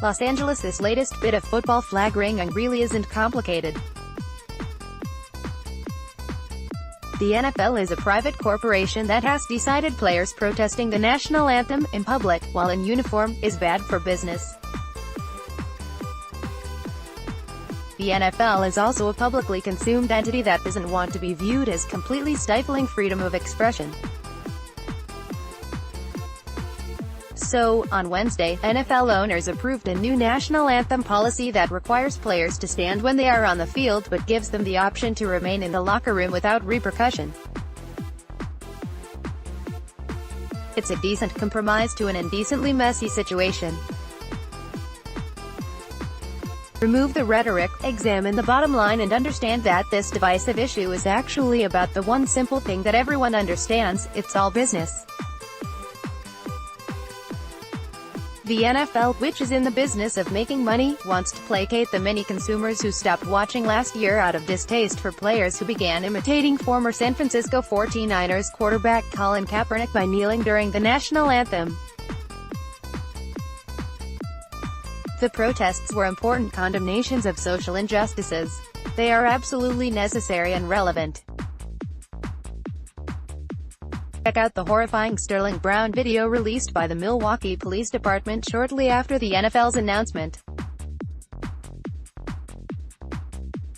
Los Angeles. This latest bit of football flag-wringing really isn't complicated. The NFL is a private corporation that has decided players protesting the national anthem in public, while in uniform, is bad for business. The NFL is also a publicly consumed entity that doesn't want to be viewed as completely stifling freedom of expression. So, on Wednesday, NFL owners approved a new national anthem policy that requires players to stand when they are on the field but gives them the option to remain in the locker room without repercussion. It's a decent compromise to an indecently messy situation. Remove the rhetoric, examine the bottom line, and understand that this divisive issue is actually about the one simple thing that everyone understands: it's all business. The NFL, which is in the business of making money, wants to placate the many consumers who stopped watching last year out of distaste for players who began imitating former San Francisco 49ers quarterback Colin Kaepernick by kneeling during the national anthem. The protests were important condemnations of social injustices. They are absolutely necessary and relevant. Check out the horrifying Sterling Brown video released by the Milwaukee Police Department shortly after the NFL's announcement.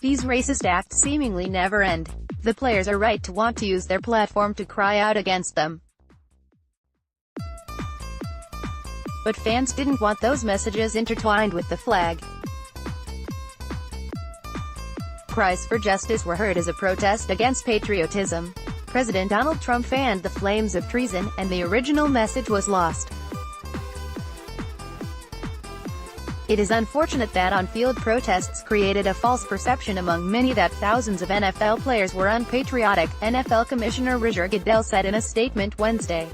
These racist acts seemingly never end. The players are right to want to use their platform to cry out against them. But fans didn't want those messages intertwined with the flag. Cries for justice were heard as a protest against patriotism. President Donald Trump fanned the flames of treason, and the original message was lost. It is unfortunate that on-field protests created a false perception among many that thousands of NFL players were unpatriotic, NFL Commissioner Roger Goodell said in a statement Wednesday.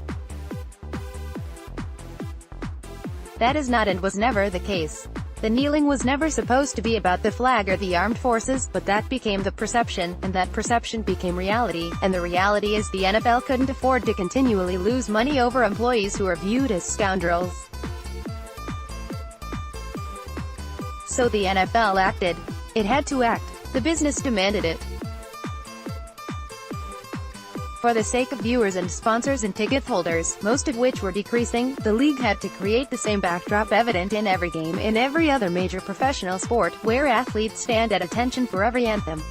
That is not and was never the case. The kneeling was never supposed to be about the flag or the armed forces, but that became the perception, and that perception became reality, and the reality is the NFL couldn't afford to continually lose money over employees who are viewed as scoundrels. So the NFL acted. It had to act. The business demanded it. For the sake of viewers and sponsors and ticket holders, most of which were decreasing, the league had to create the same backdrop evident in every game in every other major professional sport, where athletes stand at attention for every anthem.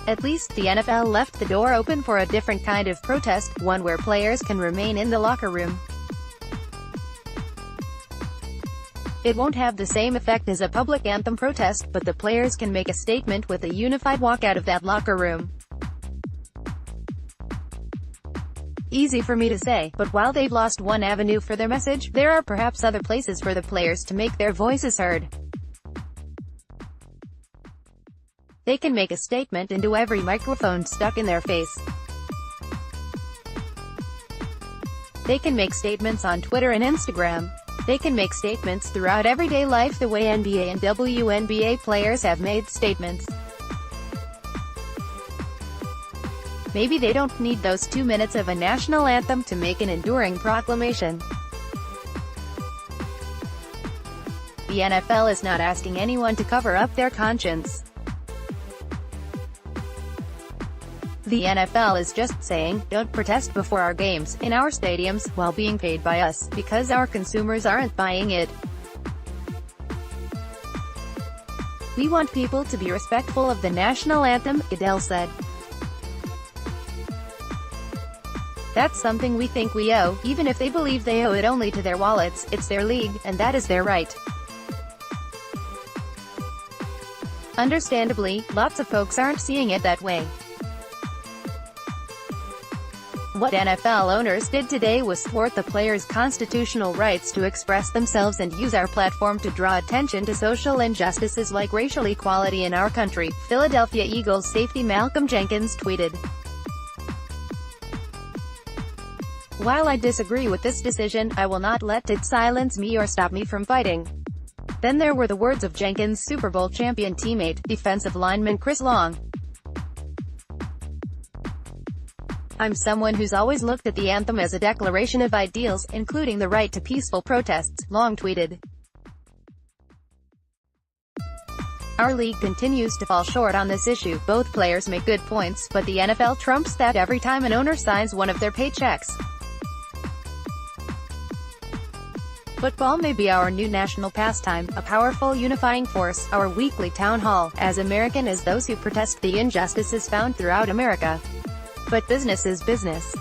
At least the NFL left the door open for a different kind of protest, one where players can remain in the locker room. It won't have the same effect as a public anthem protest, but the players can make a statement with a unified walk out of that locker room. Easy for me to say, but while they've lost one avenue for their message, there are perhaps other places for the players to make their voices heard. They can make a statement into every microphone stuck in their face. They can make statements on Twitter and Instagram. They can make statements throughout everyday life the way NBA and WNBA players have made statements. Maybe they don't need those 2 minutes of a national anthem to make an enduring proclamation. The NFL is not asking anyone to cover up their conscience. The NFL is just saying, don't protest before our games, in our stadiums, while being paid by us, because our consumers aren't buying it. We want people to be respectful of the national anthem, Goodell said. That's something we think we owe, even if they believe they owe it only to their wallets. It's their league, and that is their right. Understandably, lots of folks aren't seeing it that way. What NFL owners did today was thwart the players' constitutional rights to express themselves and use our platform to draw attention to social injustices like racial equality in our country, Philadelphia Eagles safety Malcolm Jenkins tweeted. While I disagree with this decision, I will not let it silence me or stop me from fighting. Then there were the words of Jenkins' Super Bowl champion teammate, defensive lineman Chris Long. I'm someone who's always looked at the anthem as a declaration of ideals, including the right to peaceful protests, Long tweeted. Our league continues to fall short on this issue. Both players make good points, but the NFL trumps that every time an owner signs one of their paychecks. Football may be our new national pastime, a powerful unifying force, our weekly town hall, as American as those who protest the injustices found throughout America. But business is business.